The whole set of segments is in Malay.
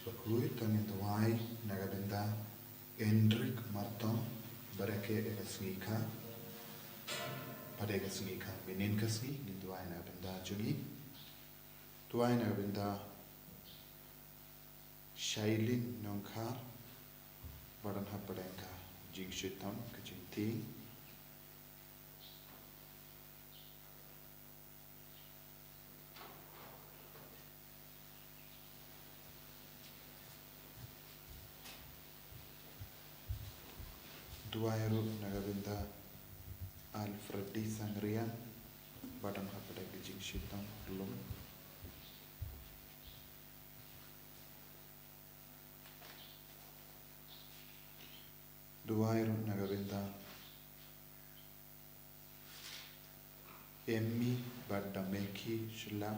Bakhuid tangin tuai nagabenda Endrik Marton barake Sngi pada Sngi minin Sngi ni tuai nagabenda jungi tuai nagabenda Shailin Nyngkong badan hapadengka jing shitam kejinti Duairu nagabenda Alfredi Sangrian badan hapadengka jing shitam belum Duairu nagabenda Emmi Badameki Shila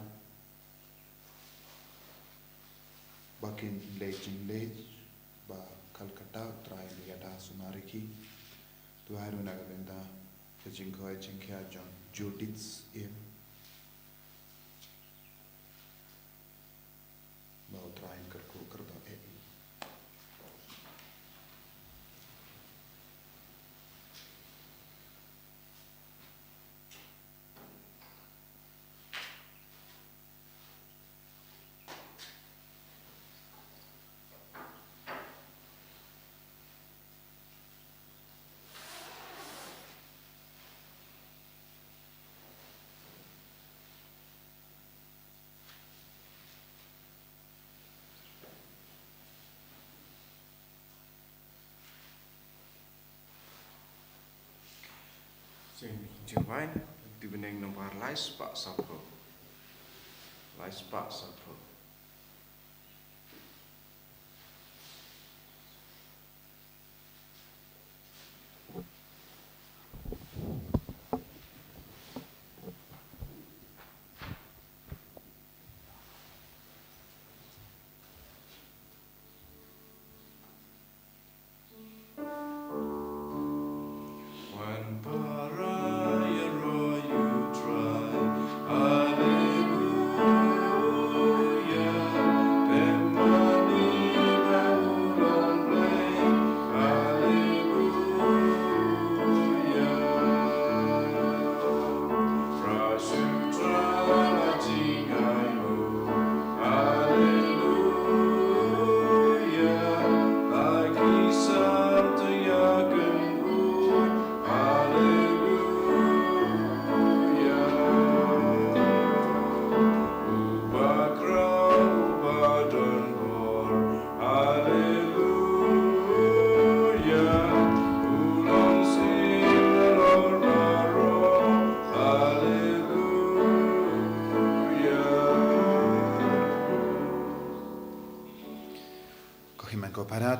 Bakin Lait-ïa ba Calcutta Lait-ïa Sumariki Duairu nagabenda Kejingkoi Jingkia John Judith Im Bau Train Kerku Kerdo Ebi Trường vai từ bên anh nông vào lái spa sapro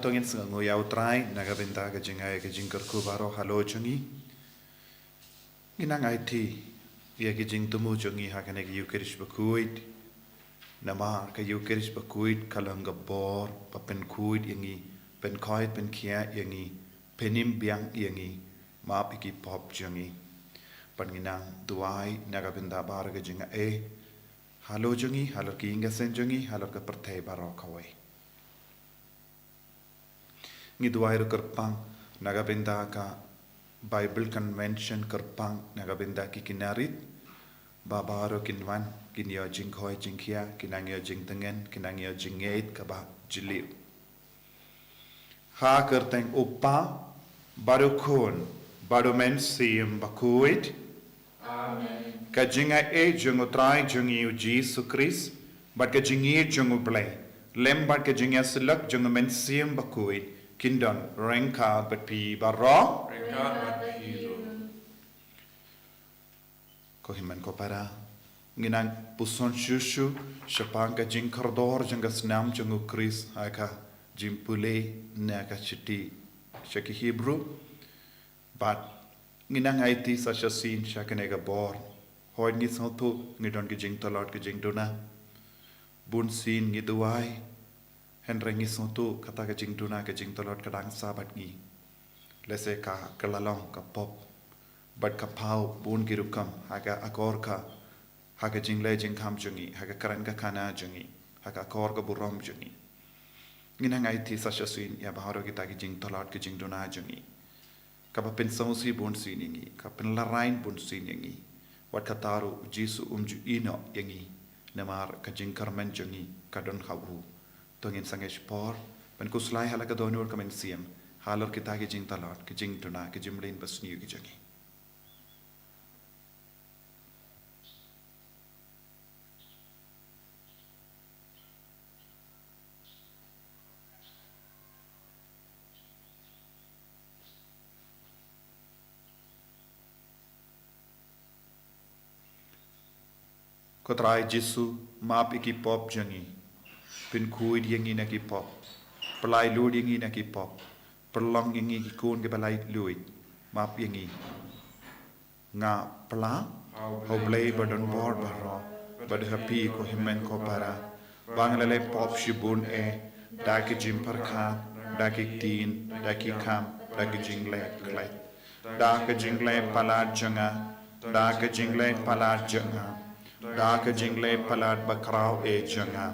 Tongin sengo yau trai nagabenda kejingai kejingkerku baro halo jungi ginang IT ia kejing tumu jungi hakane ke Yukerish Bakhuid nama ke Yukerish Bakhuid kalang gabor papen kuid yangi pen koid pen kia yangi penim biang yangi ma piki pop jungi panginang duai nagabenda bar kejinga halo jungi halo ki inga sen jungi halo ke pertai baro kawai Ngi duairu kerpang nagabenda ka Bible Convention kerpang nagabenda ki kinarit babaro kinwan kinyo jingkhoi jingkhia kinangyo jingtengen kinangyo jingeit ka ba jiliu ha kerteng upa baru kun baru mensim Bakhuid Amen. ka jinga jungu trai jungi Jesus Christ bat ka jingi jungu blai lembat ka jinga selak jungu mensim Bakhuid Kindon rengka beti baro kohiman ko para nginang puson shushu shapang ka jing kordor janga snam jungu Chris aka jimpule na ka chiti shaki Hebrew but nginang IT such a scene shakanega bor hoid ni sotu ngidon ki jing tolot ki jing dona bun scene ngiduai Henry sotu kata kejing tuna kejing tolot kadang sabat gi lese ka kelalong ka pop bat ka pau bun girukam haga akor ka haga jing le jing kam jungi haga karan ka kana jungi haga akor ka burom jungi nginang ai thi sashasin ya baharo kita ki jing talat ki jing dona jangi kapa pen sausi bon siningi kapen larain bon siningi wat kataru jisu umju ino yangi namar ka jing karmen jangi kadon khabu tongin sangesh por pen kuslai hala ka donur kamen siam halor kita ki jing talat ki jing dona ki jimlein basniu ki jangi Kotrai Jisu map iki pop jangi pin kuid yangi na ki pop pelai lud yangi na ki pop perlong yangi ki kun ke pelai luid map yangi nga pla ho blay badon bor baro bad happy ko himen ko para banglale pop shibun e da ki jim parkha da ki tin da ki kam da ki jingle klai da ki jingle pala janga da ki jingle pala janga da ka jingle palat bakrao e janga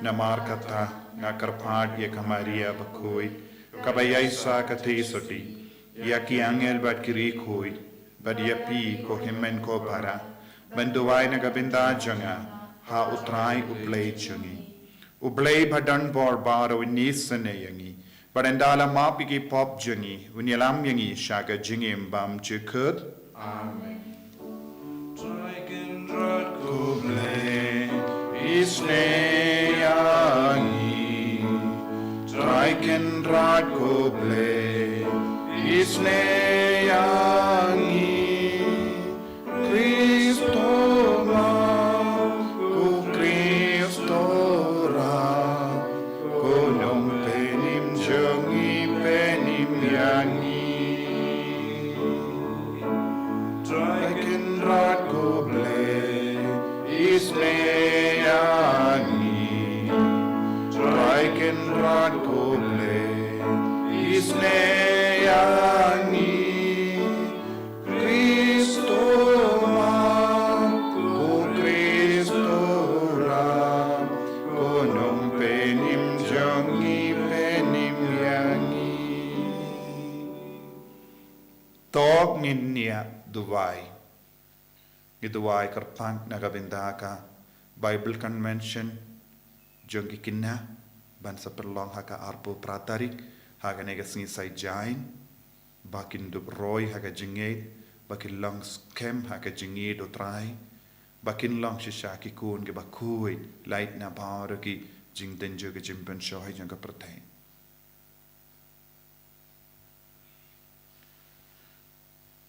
namar kata na karpad ye kamaria Bakhuid kabayai sa kati soti ya ki angel bat kiri khoi bad ya pi ko himen ko para banduwai na gabinda janga ha utrai uplay jangi ublay badan bor baro nisane yangi barandala mapi ki pop jangi unyalam yangi shaka jingim bam chikut Amen. Isneyangi Traiken rad koble Isneyangi Kristo ma Ku Kristo ra Konong penim jangi penim yangi Traiken rad koble Isneyangi Traiken rad koble Isneyangi Kristo ma Ku Kristo ra Konong penim jangi penim yangi Tok nginnia duwai Giduwai karpang nagabindaka Bible Convention Jongki kinna Bansa perlong haka arpo pratarik Haka negasngi say jain Bakin dub roy haka jingid Bakin long skem haka jingid utrai Bakin long shishaki kun ke Bakhuid Lait na baro ki jing denjo ke jimpen shohay jangka pertain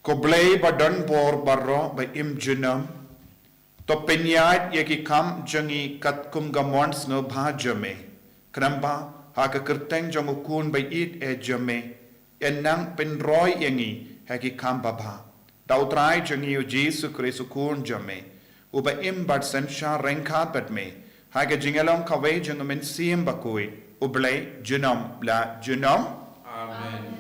Koblay badan bor barro by im junam to penyat yaki kam jangi kat kum gamons no bha jame kramba haka kerteng jangu kun by it e jame enang pen roy yangi haki kam baba dautrai jangi o Jesu Kristo kun jame uba im bad sensha renka bat me haka jingalong kawe jangu men sim Bakhuid ublay junam la junam Amen.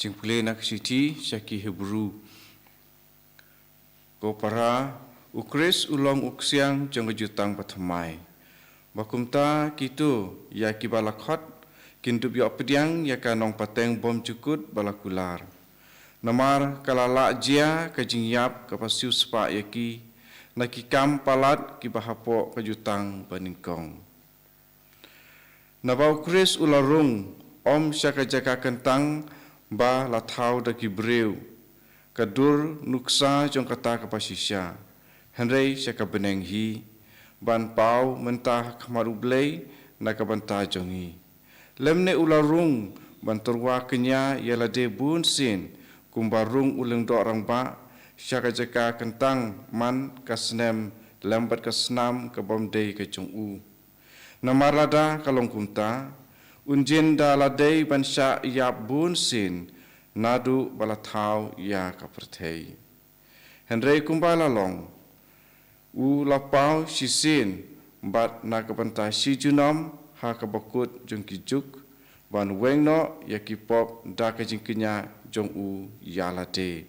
Jing pule nak siti syaki Hebrew. Ko para ukris ulong uksiang jang jutang pathamai. Bakumta kitu ya kibalakhat kintup yo pediang ya kanong pateng bom cukut balakular. Namar kalala jia kajing yap kapasiu spa yaki nakikam palat kibahapo kajutang Nyngkong. Nabau kris ularung om syaka jaka kentang ba lathau da kibreu kadur nuksa jong kata kapasisya henrei syaka beneng hi ban pau mentah kamarublei na kabanta jongi lemne ularung ban turwa kenya yalade bun sin kumbarung uleng do orang ba syaka jaka kentang man kasnem lambat kasnam kabomdei ke jongu namarada kalong kumta unjin da ladei bansha ya bun sin nadu balathau ya kaperthei henrei kumbala long u lapau sisin bat na kapanta si junam ha kabakut jungki juk ban weng no yaki pop da ka jing kenya jong u yala te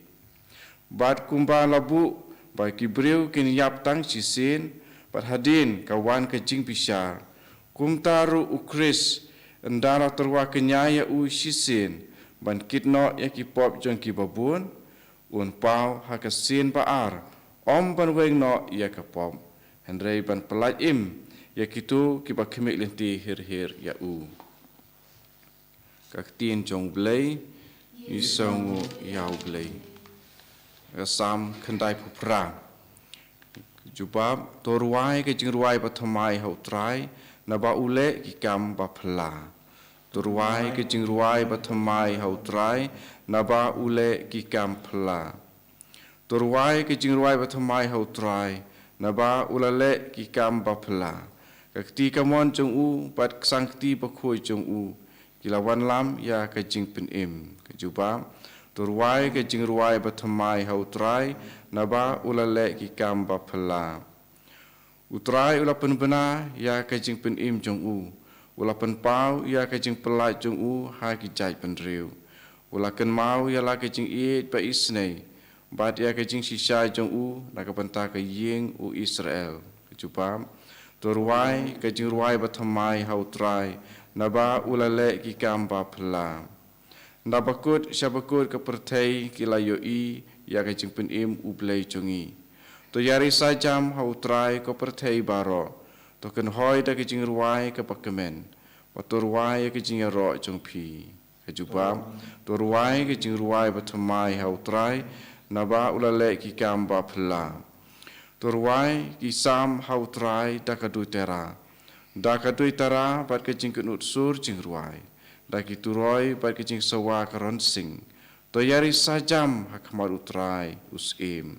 bat kumba labu ba ki breu kin yap tang si sin bat hadin kawan ka jing pisar kumtaru ukris ndara terwa kenya ya u si sin ban kitno yaki pop jong ki babun un pau ha ka sin ba ar om ban weng no yaka pop henrei ban pelaj im yaki tu ki ba khimik lenti hir ya u các tiên trong blei như sông yao blei sam khandai phupra jubab torwai ke jingruai pathamai hau trai na ba ule ki kam ba phla torwai ke jingruai pathamai hau trai na ba ule ki kam phla torwai ke jingruai pathamai hau trai na ba ulale ki kam ba phla các ti kamon trong u pat sangti Bakhuid trong u kilawan lam ya ka jing pen im ka juba turwai ka jing ruai bathamai hau trai na ba ulale ki kam ba phla utrai ula pen bena ya ka jing pen im jong u ula pen pau ya ka jing pelai jong u ha ki jai pen riu ula ken mau ya la ka jing i pa isnei bat ya ka jing sisai jong u na ka penta ka ying u Israel ka juba turwai ka jing ruai bathamai hau trai naba ulale ki kamba phla nabakut syabakut ke pertai kilayo I ya ka jingpen im ublei chungi to yari sajam hau trai ko pertai baro to ken hoi da ke jing ruai ke pakemen patur ruai ke jing ro chung phi ke jubam to ruai ke jing ruai bathamai hau trai naba ulale ki kamba phla to ruai ki sam hau trai da ka du tera da ka dui tara bat ke jing kunut sur jing ruai da ki turoi bat ke jing sawa karon sing to yari sajam hakmar utrai usim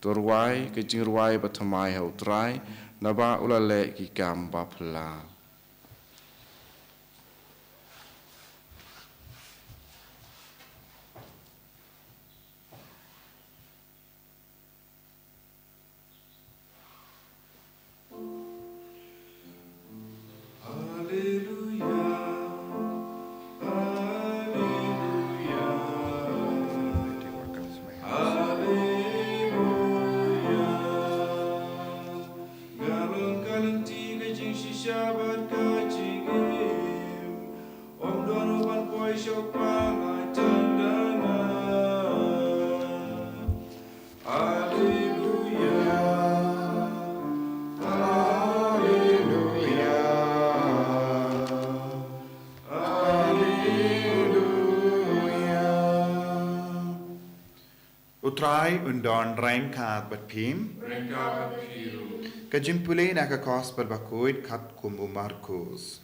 to ruai ke jing ruai bathamai hau trai na ba ulale ki kam ba phla Utrai undon rain kat bat pim ka jimpule na ka kos per Bakhuid khat kumbu Markus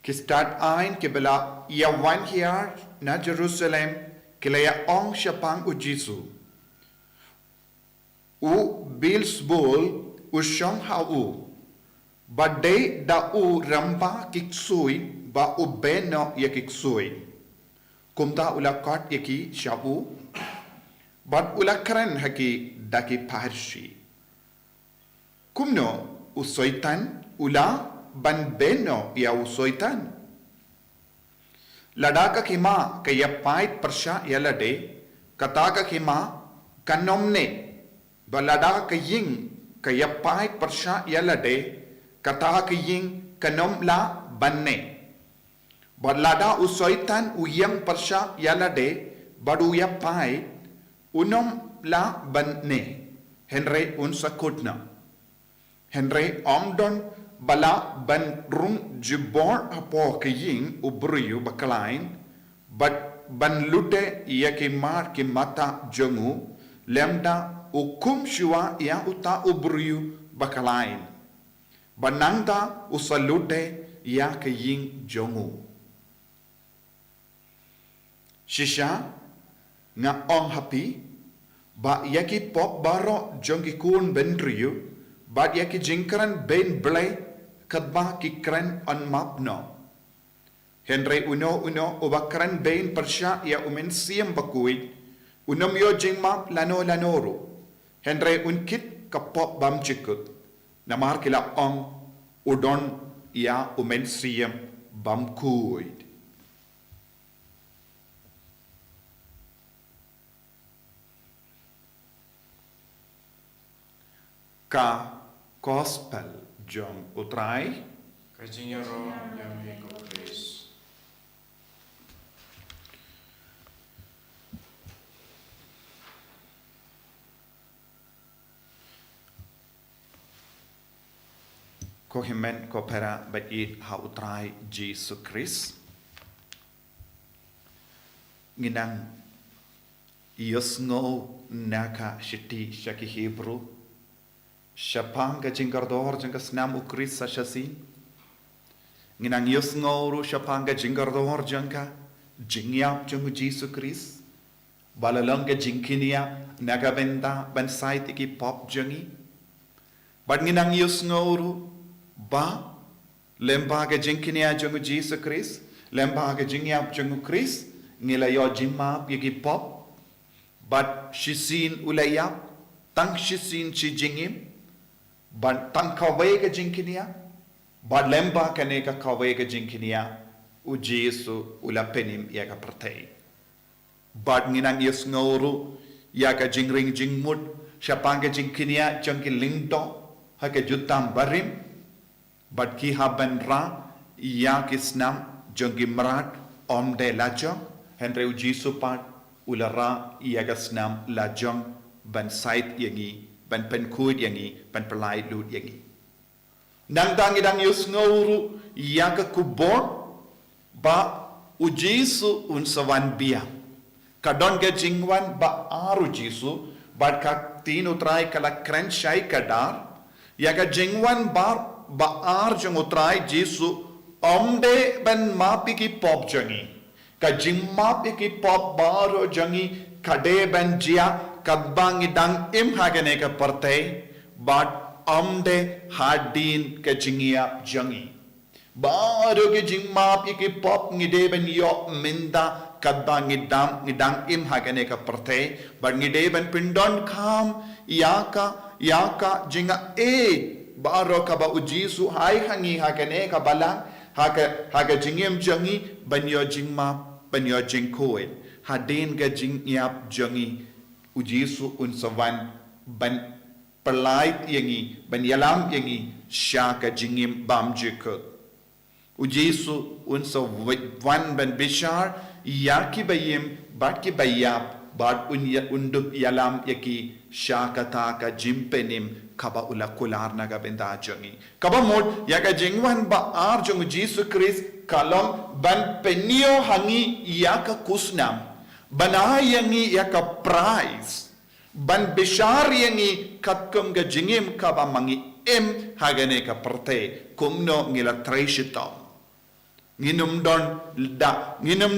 ki start ein ke bela ya wan here na Jerusalem ke la ya ong shapang u Jesu u Bilsbul u shong ha u Badai da u ramba kiksui ba u beno ya kiksui. Kumta ula kot yaki shabu. Bad ula keren haki daki paharshi. Kumno u soitan ula ban beno ya u soitan. Ladaka kima kaya pait persha ya lade. Kataka kima kanomne. Balada kaying kaya pait persha ya lade. Kata kiying kanom la banne. Badlada usoitan uyang persha yalade badu ya pai unom la banne. Henry unsakutna. Henry omdon bala ban rung jibor apo kiying ubriyu bakalain but ban lute yaki mar ki mata jongu lemda ukum shua ya uta ubriyu bakalain. Banangta usalute ya kaying jongu. Shisha nga ong happy ba yaki pop baro jongi kun bendriyu ba yaki jingkaran ben blay kadba ki kran on mapno. Henry uno ubakran ben persya ya siyam Bakhuid unom yo jing map lano lanoro. Henry unkit kapop bam jikut. Namar kila ong udon ya umensiam Bakhuid. Ka gospel jong utrai Kajingnya roh yang mengikut Kristus. ko himen ko pera bait ha utrai Jesus Christ nginang yosngo naka shiti shaki Hebrew Shapanga jingardor janga snam ukris sashasi nginang yosngo ru shapanga jingardor janga jingyap jungu Jesus Christ balalanga jingkinia naga benda ban site iki pop jangi but nginang yosngo ru ba lembaga jingkinia jungu Jesus Christ lembaga jingyap jungu Christ ngila yo jimap iki pop but shisin ulayap tang shisin chi jingim but tang kawai ka jingkinia but lemba kane ka kawai ka jingkinia u Jesu ulapenim ya ka pertai but nginang yes ngoru ya ka jingring jingmut syapanga jingkinia jangki lingto ha ka jutam barim but ki haban ra ya kisnam jangki merat om de lajong henry u Jesu pat ulara ya ka snam lajong ban sait yangi ban penkuid yangi ban pelai lut yangi nang dang yus nguru ya ka kubor ba u Jesu un sawan bia kadon ke jingwan ba aru Jesu ba ka tin utrai kala kren shai kadar ya ka jingwan ba ar jong utrai Jesu omde ban mapi ki pop jangi ka jingmapi ki pop baro jangi kade ban jia kabang idang im hagane ka partai but amde hadin ke jingia jangi baru ke jingmap iki pop ngide ben yo minda kabang idang im hagane ka partai but ngide ben pindon kam yaka jinga baru ka ba ujisu hai hangi hagane ka balang haga jingim jangi ben yo jingmap ben yo jingkoin hadin ke jingiap jangi Ujisu unsawan ban pelait yangi ban yalam yangi syaka jingim bam jikut Ujisu unsawan ban bishar yaki bayim bat ki bayap bat unduk yalam yaki syaka taka jimpenim kaba ulakular naga benda jangi kaba mod yaka jingwan ba ar jong Ujisu Christ kalom ban penio hangi yaka kusnam banayangi yaka prize ban bishar yangi katkum ga jingim ka ba mangi em hagane ka parte kumno ngila treshito nginum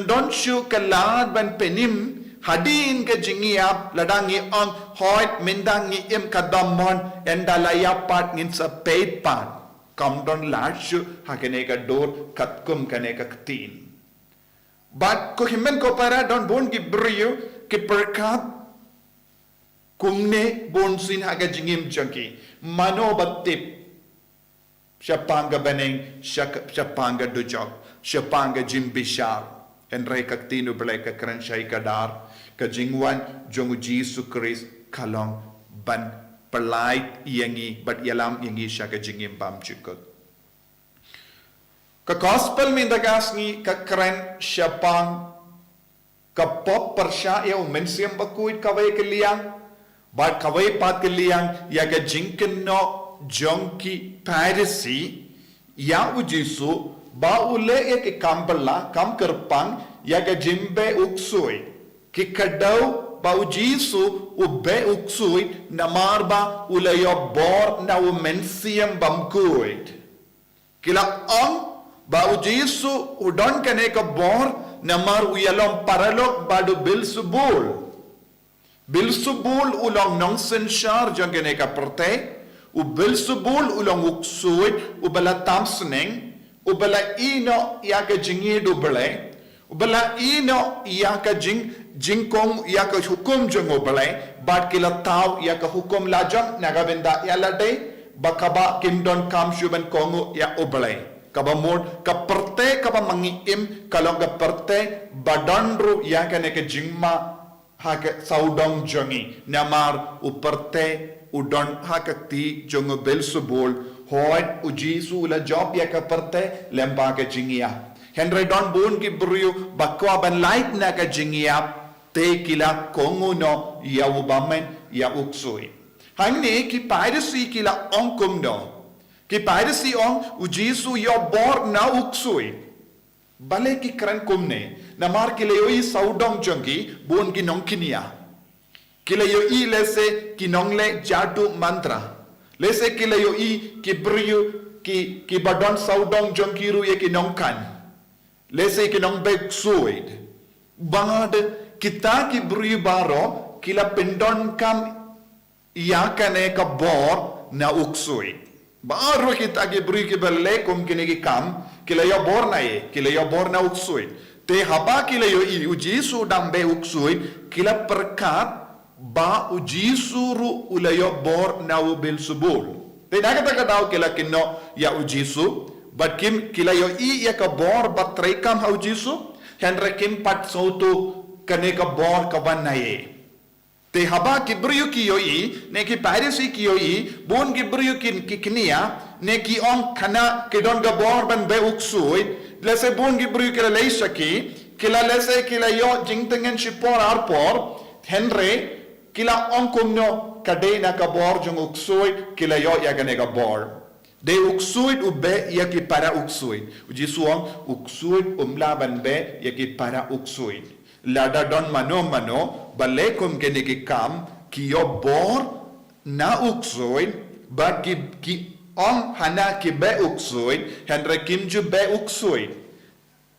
don shu kalad ban penim hadin ka jingiap ladangi on hoit mindangi em kadamon endalaya pat ngin sa paid pat kam don lashu hagane ka dor katkum kane ka tin but ko himen ko para don bon ki brio ki perkap kumne bon sin haga jingim changki mano battip syapanga beneng syapanga dujok syapanga jimbishar enre kaktinu beleka kran syai kadar ka jingwan jongu Jesu Christ kalong ban pelait yangi bat yalam yangi syaka jingim bam chikut ka gospel min dagasngi ka kren syapang ka pop persya ya mensiam Bakhuid kawai keliang bat kawai pat keliang ya ga jinken no jonki parisi ya ujisu ba ule ya ke kambala kam kerpang ya ga jimbe uksui ki kadau ba ujisu ube uksui namar ba ule yo bor na mensiam Bakhuid kila ang Bau Jesu udon kane ka bor namar uyalom paralok badu Bilsubul ulong Nongstoin shar jang kane ka perte u Bilsubul ulong uksuit ubala tamsneng ubala ino ya ka jingi do bele ubala ino ya ka jing Nyngkong ya ka hukum jongo balai bat kila tau ya ka hukum lajang naga benda ya lade bakaba kimdon kam shuban kongo ya obalai kaba mod ka perte kaba mangiim kalau ka perte badandru ya ka ne ke jingma ha ka saudong jongi namar uperte udon ha ka ti jongo belsubol hoid ujisu la job ya ka perte lemba ka jingia Henry Don Boon ki brio bakwa ban light na ka jingia te kila kongo no ya ubamen ya uksoi. Hangni ki piracy kila ongkum no. Ki piracy ong ujisu yo bor na uksoi. Bale ki kran kumne namar kila yo I saudong jongi boon ki nongkinia. Kila yo I lese ki nongle jadu mantra. Lese kila yo I ki brio ki badon saudong jongkiru ye ki nongkan. Lese ki nong beg suid. Bangad kita ki beri baro kila pendon kam ia kane ka bor na uksui. Baru kita ki beri ki belle kum kini ki kam kila yo bor na ye kila yo bor na uksui. Te haba kila yo I ujisu dambe uksui kila perkat ba ujisu ru ula yo bor na ubil subul. Te nakata kadau kila kino ya ujisu. But kim kila yo I ya ka bor batray kam hau jisu henre kim pat sautu kane ka bor ka banaye te haba ki brio ki yo I ne ki parisi ki yo I bon ki brio ki knia ne ki on khana ke don ka bor ban be uksui lese bon ki brio ki lei saki kila lese kila yo jingtengen shipor arpor henre kila on kumno kade na ka bor jung uksui kila yo ya kane ka bor de uksuit ube ya ki para uksuit ujisuang uksuit umlaban be ya ki para uksuit lada don mano bale kum kene ki kam ki yo bor na uksuit ba ki on hana ki be uksuit henre kim ju be uksuit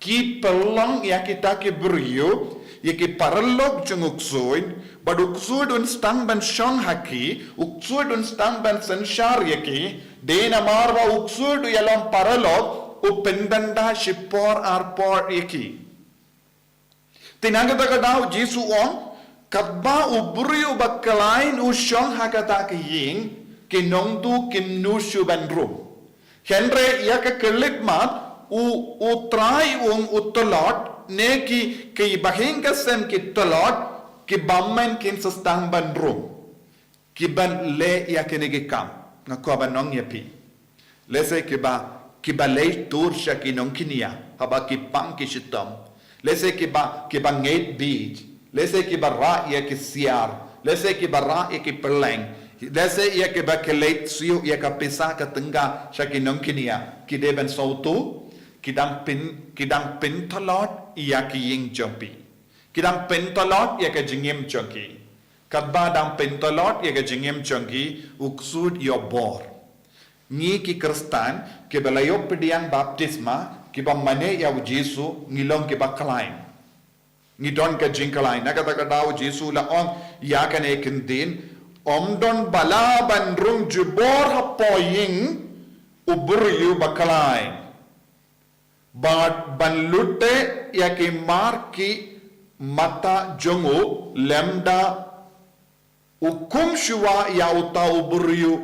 ki pelong ya kita ki brio ya ki paralog jung uksuit but uksuit un stang ban shong haki uksuit un stang ban sanshar ya ki Dena marwa uksud yalam paralog upendanda shipor arpor iki. Tinangata kadau Jisu on kadba uburiu bakalain usyong hakata kiying kinongdu kimnusyu bandrum. Henry yaka kelitmat utrai utolot ne ki bahingkasem ki tolot ki bammen kin sastang bandrum. Ki ban le yakinigi kam. Ngakuaban nong yapi. Lese kiba lei tur sha ki nong kinia. Haba ki pam ki shitam. Lese kiba ngate beach. Lese kiba ra ya ki siar. Lese kiba ra ya ki perleng. Lese ya kiba kelait siu ya ka pisa ka tengga sha ki nong kinia. Kideben sautu. Kidang pin talot ya ki ying jompi. Kidang pin talot ya ka jingim chonki. Kadba dang pentolot ya ke jengem chongki uksud yo bor. Ni ki Kristan ke belayo pediang baptisma ki ba mane ya Jesu ngilong ki ba klaim. Ni don ka jingklaim nakata kadau Jesu la on ya kan ekindin omdon bala ban rum jubor hapoying uburiyu ba klaim. But ban lutte ya ki mar ki mata jongo lemda ukum shua ya utau buriu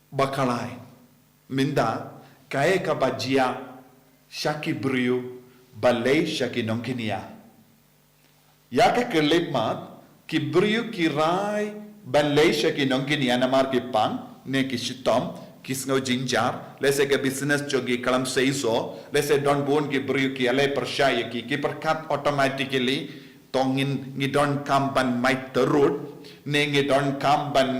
bakalai minda kae kabajia shaki buriu balei shaki nongkinia ya ke kelipmat ki buriu ki rai balei shaki nongkinia namar ki pang ne ki shitom kisno jinjar lese ke business jogi kalam seiso lese don bon ki buriu ki ale persyaya ki perkat automatically tongin ngidon kamban mai terut nengi don kamban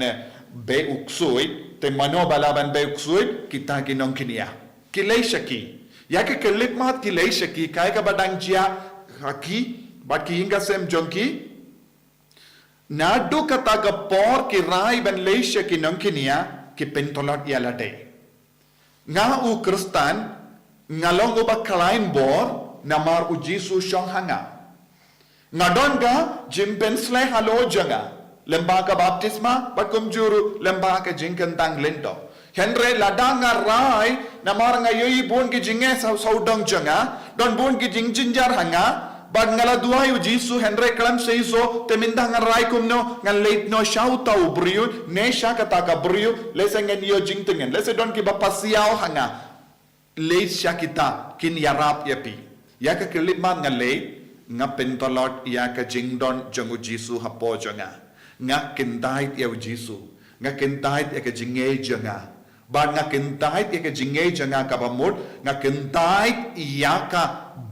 be uksuit te mano balaban be uksuit kita ki nongkinia kilei shaki ya ke kelitmat kilei shaki kai ka badang jia haki baki inga sem jonki nadu kata ka por ki rai ban lei shaki nongkinia ki pentolot yalade nga u Kristan ngalong uba kalain bor namar u Jisu shong hanga ngadon ga jimpensle halo janga lembaga baptisma bakum juru lembaga jinkentang lento henre ladanga rai namar nga yoi bon ki jinge saudong janga don bon ki jingjinjar hanga Bad ngala duai u Jisu Henry kalam seiso teminda ngarai kumno ngal late no shau tau briu ne sha kata ka briu lesa ngen yo jingtengen lesa don ki bapasiao hanga late sha kita kin yarap yapi ya ka kelip man ngal late nga pentolot ya ka jingdon jangu Jisu hapo janga nga kindait ya u Jisu nga kindait ya ka jinge janga bad nga kindait ya ka jinge janga ka bamut nga kindait ya ka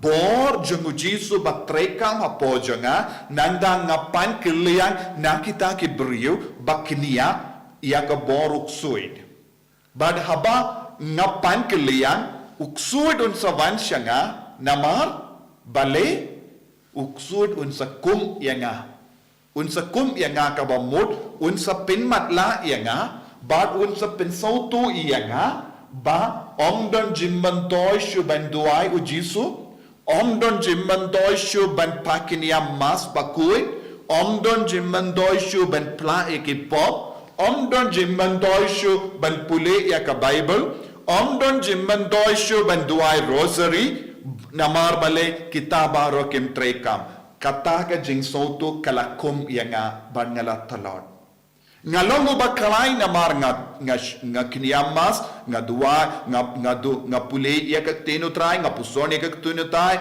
bor jangu Jisu batrekam hapo janga nanda ngapan kilian na kita ki beriu bakinia ia ka bor uksuid bad haba ngapan kilian uksuid un savan syanga namar bale uksuid un sakum yanga unsa kum yanga ka bamut unsa pinmat la yanga bad unsa pensautu yanga ba omdon jimbantoy shu banduai u Jisu omdon jimbantoy shu ban pakinia mas bakui omdon jimbantoy shu ban pla ekipop omdon jimbantoy shu ban pule ya ka Bible omdon jimbantoy shu ban duai rosary namar bale kitabaro kim trekam kata ka jing soto kalakum yanga ban ngala talot ngalongo ba kalai namar nga kiniamas nga dua nga pule ya ka tenu try nga puson ya ka tenu try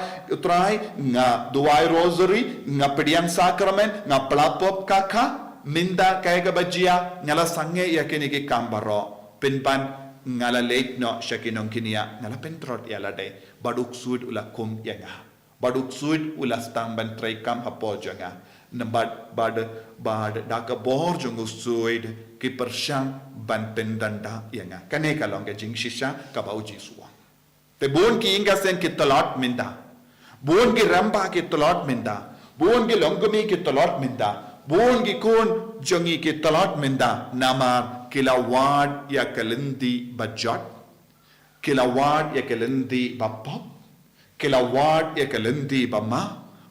nga duai rosary nga pediam sacrament nga plapop kaka minda kaya ka bajia ngala sange ya kini ki kambaro pinpan ngala late no shakinong kinia ngala pentrot ya lade baduk sud ula kum yanga baduk sud ulas tamban traikam hapo janga na bad daka bor jungu sud ki persyang ban pendanda yanga kane kalong ke jing shisha ka bau Jisua te bon ki inga sen ki talot minda bon ki ramba ki talot minda bon ki longumi ki talot minda bon ki kun jongi ki talot minda namar kilawad ya kalindi bajot kilawad ya kalindi bapop kilawad ya kalindi bama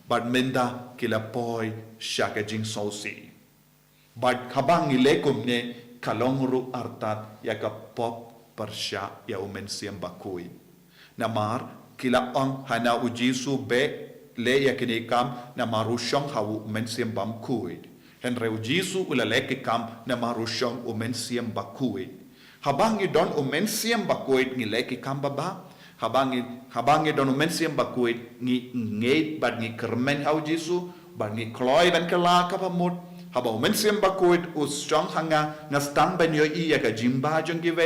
bad minda kilapoy syaka jing sosi bad habang ilekum ne kalongru artat ya ka pop persya ya umen siam Bakhuid namar kila ang hana u Jisu be le ya kinikam namaru syong hawu umen siam Bakhuid Henry u Jisu ula leke kam namaru syong umen siam Bakhuid habang idon umen siam Bakhuid ngileke kam baba habang don umensiam Bakhuid ngi ngeit bad ngi kermen hau Jisu bad ngi kloy ban kala ka pamut haba umensiam Bakhuid us strong hanga nga stang ban yo I ya ka jimba jong give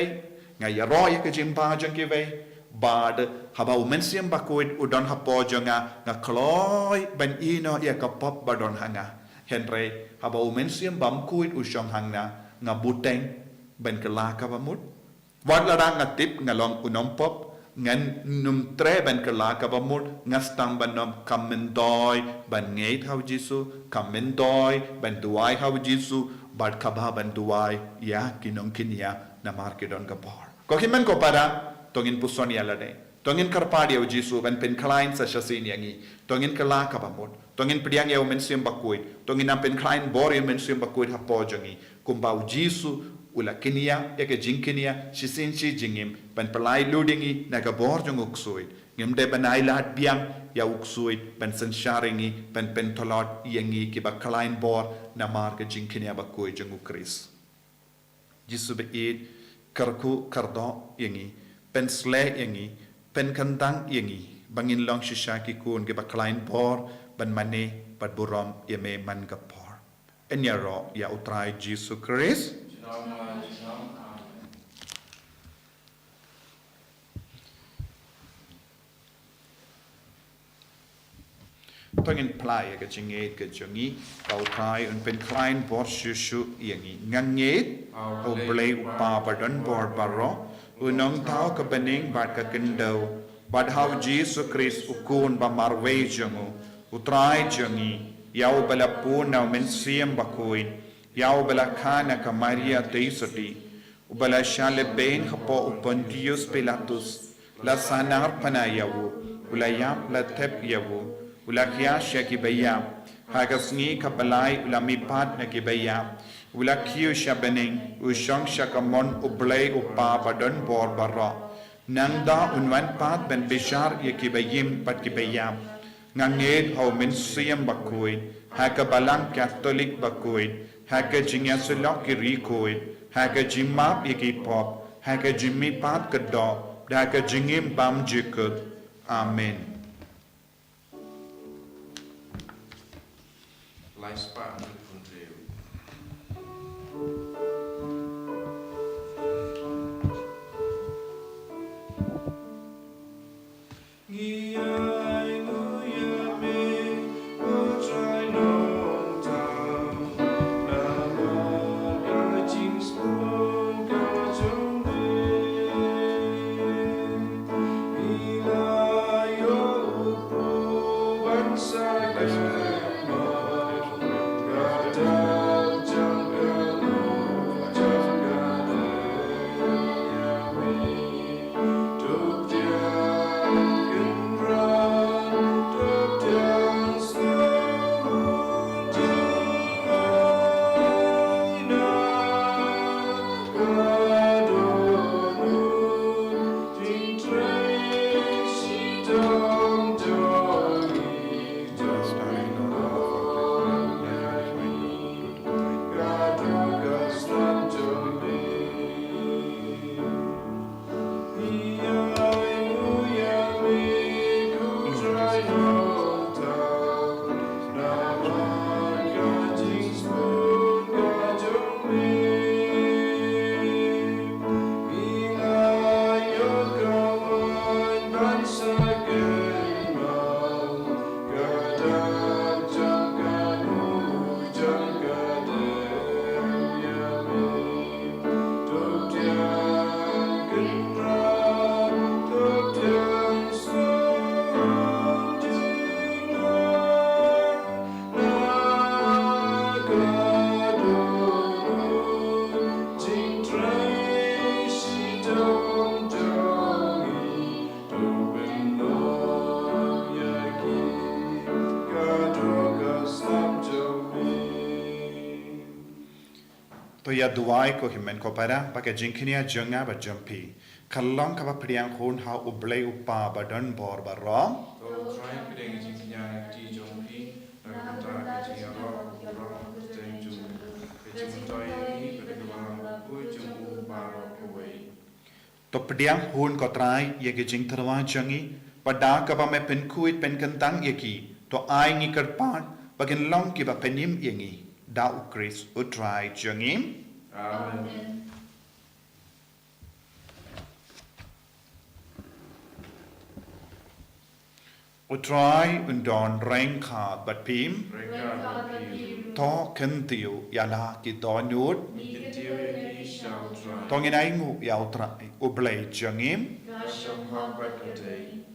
nga yaro ya ka jimba jong give bad haba umensiam Bakhuid udon hapo jonga nga kloy ban ino ya ka pop badon hanga Henry haba umensiam Bakhuid usong hanga nga buteng ban kala ka pamut wad ladang nga tip nga long unom pop ngan num tre ban kala ka bamut ngastang ban nom kamendoy ban ngeit hau Jisu kamendoy ban duai hau Jisu bad kaba ban duai ya kinong kinia na markedon kapor ko himen ko para tongin puson ya lade tongin karpadi hau Jisu ban pen klain sa shasin yangi tongin kala ka bamut tongin pediang ya umensiam Bakhuid tongin am pen klain bor ya umensiam Bakhuid hapo jangi kumbau Jisu ula kinia ya ke jingkinia shisin shi jingim ban pelai ludingi naga bor jong uksuid ngimde ban ailat biang ya uksuid ban sensharingi ban pentolot yangi ki ba kalain bor na mar ke jingkinia Bakhuid jong ukris Jisu be id karku kardo yangi pen sle yangi pen kandang yangi bangin long shishaki kun ke ba kalain bor ban mane pat burom yeme man gapor enyaro ya utrai Jisu Kris tongin play ka jingit ka jongi kau thai un pen klein bor shu yangi ngangit o blay upa padon bor baro unong tao ka bening bat ka kendo bad how Jesus Christ ukun ba marwe jongu utrai jongi yau bala puna men siam Bakhuid yau bala khana ka Maria teisoti ubala shale ben hapo upontius Pilatus la sanar panayawu ulayam la tep yawu ulakia shaki bayam hagasngi kapalai ulamipat na kibayam ulakiu shabening ushong shakamon ublay upa badon bor barra nangda unwan pat ben bishar yakibayim pat kibayam Nganged hau min siam Bakhuid, haka balang Catholic Bakhuid, haka jingasulok Kirikoid, haka jimap yaki pop, haka jimmy pat kadop, haka jingim bam jikut. Amen. Laispa Nukundreu. To ya duai ko himen ko para baka jinkinia jonga ba jumpi. Kalong ka ba priang hun ha ublay upa ba don bor ba rom. To try pideng jinkinya ti jongpi nakata kajia ro tenju kejimutoi ni pedegawang ujung baro kuwei. To priang hun ko try ye ke jing terwa jongi. Pada ka ba me pen kuit pen kentang ye ki. To ai ngi kerpan bakin long ki ba penim ye ngi. Dau Chris utrai jongim. Amen. Utrai undon reng kha bat pim. Reka bapim. To kentiu yala ki donut. Mikentiu ni shall try. To nginai ngu yau trai ublay jongim. Shall have bakatei.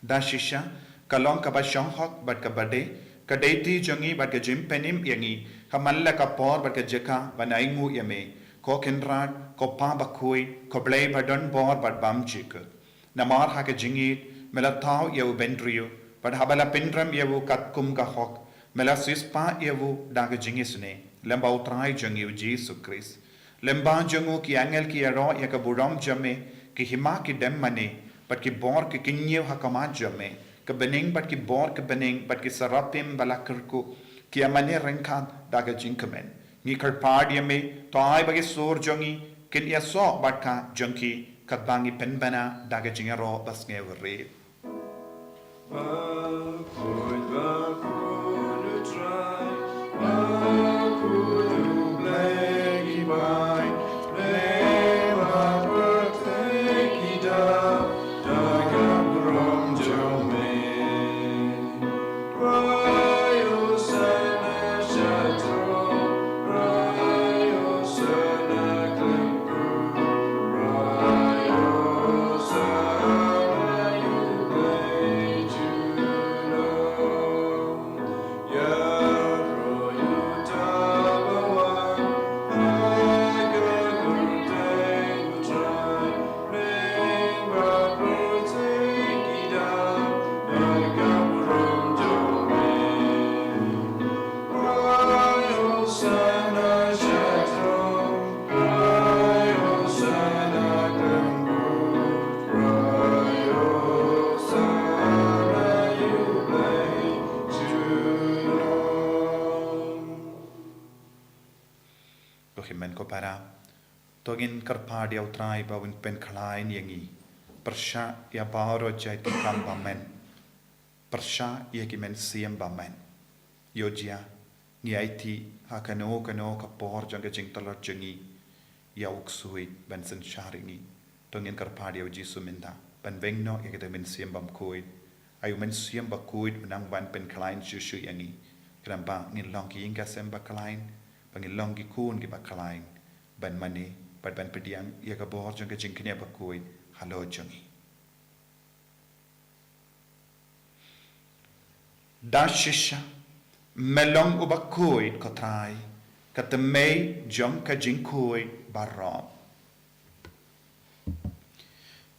Dashisha kalong ka ba shong hok bat ka bade. Kadeti jongi bat ka jim penim yangi. Kamalla ka por bat ka jeka banai ngu yame. Ko kenrat ko pa Bakhuid ko blay badon bor bat bam jika. Namar ha ka jingit melatau yau bendriyo. Bat habala pendram yau kat kum ka hok. Mela sispa yau da ka jingisne. Lemba utrai jongi u Jesus Christ. Lemba jongu ki angel ki aro ya ka buram jame. Ki hima ki dem mane. Bat ki bor ki kinyew ha kamat jame. Ka bening bat ki bor ka bening bat ki sarapim balakarku. Ki amane rengkat da ka jingkamen. Ni karpad yame to ai bagi sur jongi kin ya so bat ka jonki kat bangi penbana da ka jingaro bas ngewre. Bakhuid, Bakhuid, try. Bakhuid, blegi bai. Lema berteki da. Daga brom jome. Rayo sana shato. Rayo sana klembu. Rayo sana yublei juno. Togin karpadi au trai bawin pen kalain yangi. Persha ya baro jai tikam bamen. Persha ya ki men siam bamen. Yojia ni aiti hakano kano kapor janga jing talar jangi. Ya uksui ben sen sharingi. Togin karpadi au jisu minda. Ben vengno ya kita men siam bam kuid. Ayu men siam ba kuid unang ban pen kalain shushu yangi. Kenapa ngin long ki inga semba kalain. Bangin long ki kun ki ba kalain. Ben mani. Ban pediang ia ka bor jang ka jingknya bakui halo jangi da shisha melong ubakui kotrai ka temei jang ka jingkui barra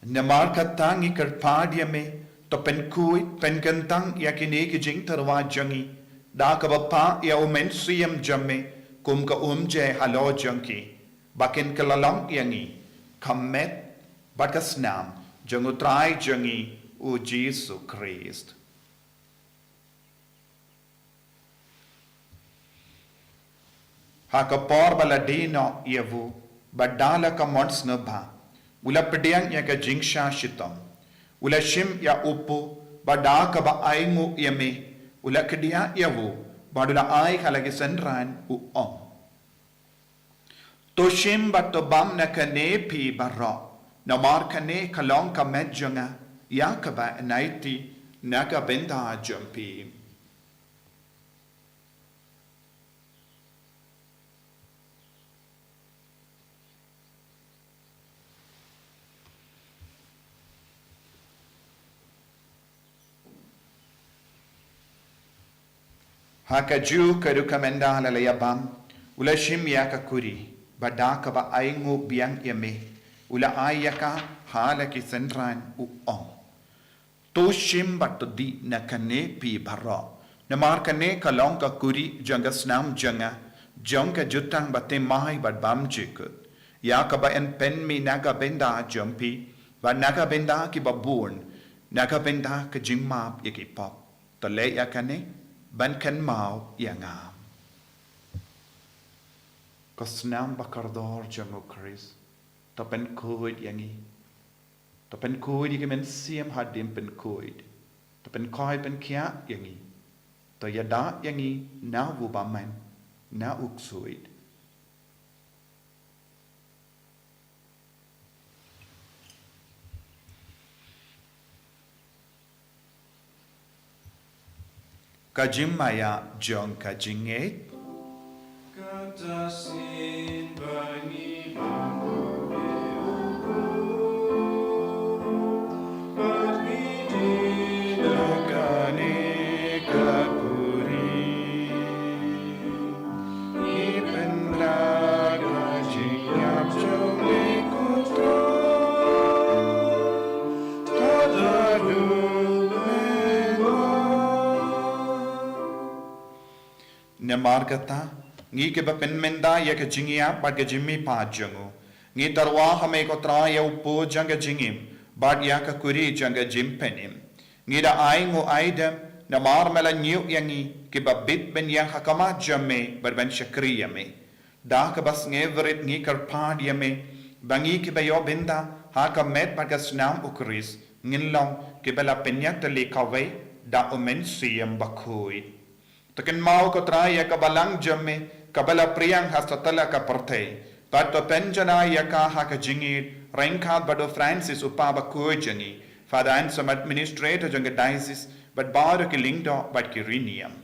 namar ka tangi karpadia me to pen kui pen gantang ya kini ki jing tarwa jangi da ka bapa ya umen siyam jamme kum ka je halo jangi Bakin kelalang yangi, kamet bakas nam, jangutrai jangi u Jesu Christ. Hakapor baladino yavu, badala ka mons nabha, ula pediang ya ka jingsha shitam, ula shim ya upu, badaka ba aingu yame, ula kedia yavu, badula ai halagi senran u om. Toshim batobam na kane pi barra, namar kane kalong ka medjanga, yakaba naiti naga benda jumpi. Hakaju karukamenda lalayabam, ulashim yakakuri. Badaka ba aingu biang yame ula ayaka halaki senran uong toshim batodi na kane pi barra namar kane kalong ka kuri janga snam janga janga jutang bate mai bad bam jikut yakaba en pen mi naga benda jumpi ba naga benda ki babun naga benda ka jingmap yaki pop to Lait-ïa kane ban kan mau yanga Kosnam bakardor jango Chris. Tapen kuid yangi. Tapen kuid yaki men siam hadim pen kuid. Tapen koi pen kia yangi. To yada yangi na wubaman na uksuid. Kajim maya jong kajinget. Katasin bani bambu beuku, bagi dinakane kakuri, ipendra kajinyap jome kuto, tadalu mego. Namargata ngi ke bapen menda ya ke jingia bad ke jimmi pa jangu ngi tarwa hame ko tra ya upo janga jingim bad ya ka kuri janga jimpenim ngi da aingu aidem na mar mela nyu yangi ke babit ben yang hakama jamme bad ben shakriya me da ka bas ngeverit ngi karpad yame bangi ke bayo benda ha ka met bad ka snam ukris nginlong ke bela penyak te le kawe da omen siyam bakhuid Takin mau ko traya ka balang jamme kabala priyang hastatala ka partay. Pato penjana ya ka haka jingir rengkat bado Francis upaba kujangi. Fadaan som administrator janga diocese but baro ki lingdo but ki riniam.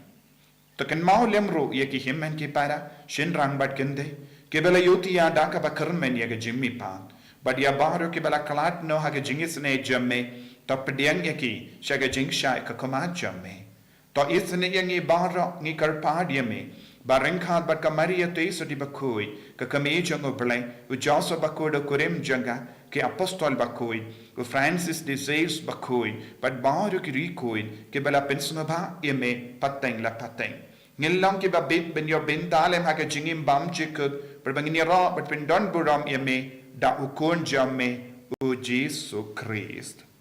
Takin mau lemru ya ki himmen ki para shinrang but kende. Kibala yuti ya daka ba kermen ya ka jimmi pa. But ya baro ki bala kalat no haka jingis ne jamme tapdiang ya ki shaga jingsha ka koma jamme. To isne yangi bara ngi karpad yame barengkhat bat kamaria te so di bakui ka kame jango blai u jaso bakuda kurim janga ke apostol bakui u Francis de Zeus bakui bat baru ki rikui ke bala pensuma ba yame pateng la pateng ngilang ki babit ben yo ben dalem ha ka jingim bam jikut berbangini ra bat pendon buram yame da ukun jamme u Jesu Christ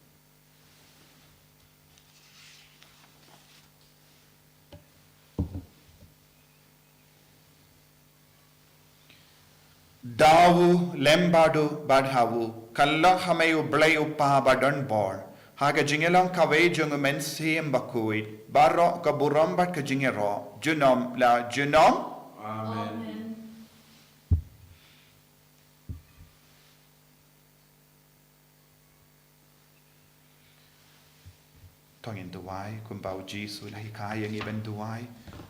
Dawu lembadu badhawu kallah hameyu blayu pa badon bor haga jingelang kawe jung men siem Bakhuid barro kaburam bat ka jingero junom la junom. Amen. Tongin tuwai kumbau Jisu lahi kaya ngi ben tuwai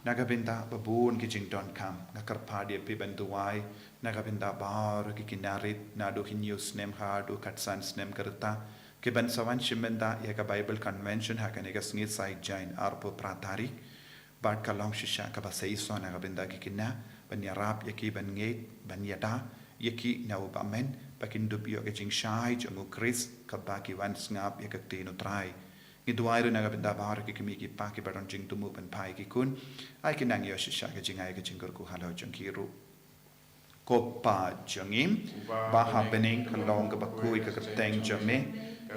nagabinda babun ki jing don kam ngakarpadi pi ben tuwai nagabinda bar ki kinarit nadu hinyu snem hadu katsan snem karta ke ben sawan shimenda ya ka Bible convention ha ka negas ngi sai jain arpo pratari bad ka long shisha ka ba sei so nagabinda ki kinna ben yarap ya ki ben ngi ben yada yaki na ba men bakin dup yo ke jing shai jongu Chris ka ba ki wan ngap ya ka tino trai ngi duai na ga bar ki kimi ki pa ki baron jing tumu pen pai ki kun ai ki nang yo shisha ga jing ai ga jing ku halo jong ki ru ko pa jongim ba ha bening kalong ga Bakhuid ka teng jame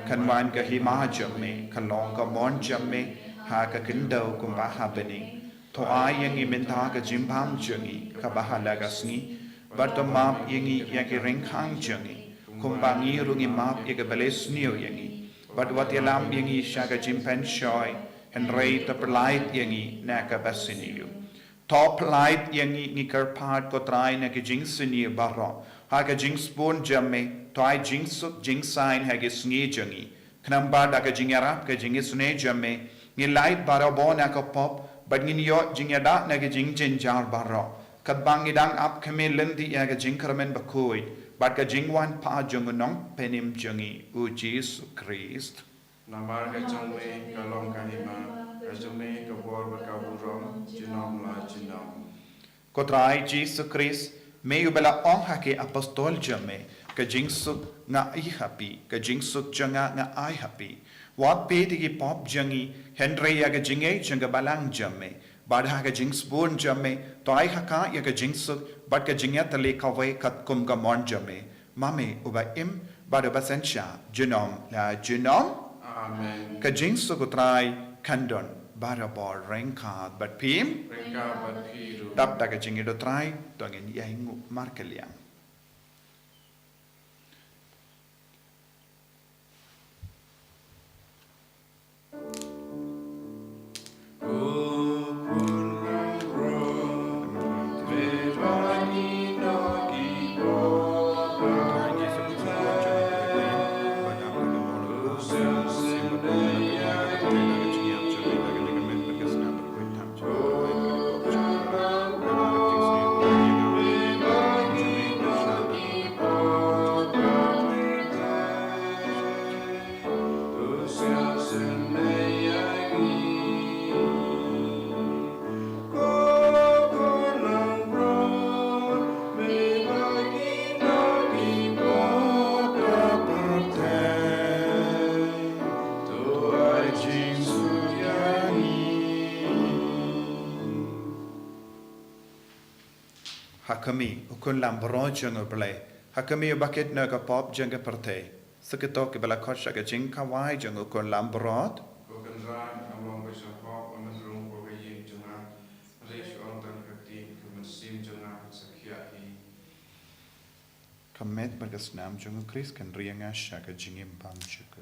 kan wan ga hima jame kalong ga mon jame ha ka kindo kum ba ha bening to ai yang i menta ga jim pam jongi ka ba ha la ga sngi ba to map yangi ya ki ring khang jongi kum ba ngi ru ngi map ya ga bales niu yangi but what yalam yangi shaga jimpen shoy and rate the light yangi naka basiniu top light yangi nikar part ko try na ki jing sini barro ha ka jing spoon jamme toy jing suk jing sign ha ki sngi jangi knam ba da ka jingara ka jing sune jamme ni light baro bona ka pop but ni yo jingada na ki jing jin jar barro kat bang idang up kame lendi ya ka jing kramen Bakhuid but ka jingwan pa jung nong penim jungi u Jesu Christ Namar ka jongme ka long ka hima ka jongme ka bor ba ka burom jinom la jinom. kotrai Jesu Christ me u bela ong ha ke apostol jame ka jingsuk nga I happy ka jingsuk janga nga I happy wat pe ti ki pop jangi Henry ya ka jinge janga balang jame badha ka jingsbun jame to ai haka ya ka jingsuk but ka jingya tale kawai kat kum ka mon jame mame uba im bada basensha junom la junom. Amen. Ka jingsuk utrai kandon bada bor rengka but pim Rengka bat piru. dap da ka jingi do trai tongin yaingu markeliam. Hakami ukun lam bronjung uble hakami ubaket na ka pop janga parte saketo ke bala khosha ka jing kawai jung ukun lam brod Bukan ran among besok amazrung ko kayin junga. Reis on tan kati kemesim junga sakiahi. kamet bagas nam jung Chris kan rianga shaka jingim pam chuku.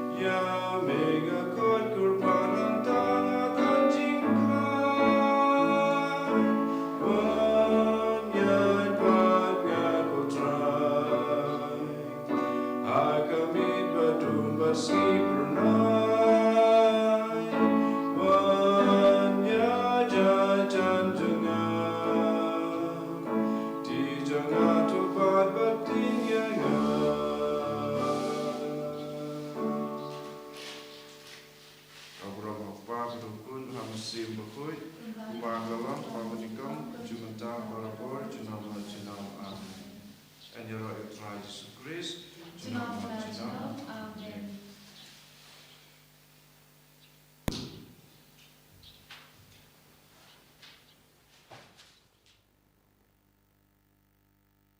Bakhuid, Mawkhlam, Nyngkong, Jumata, Barapur, Junam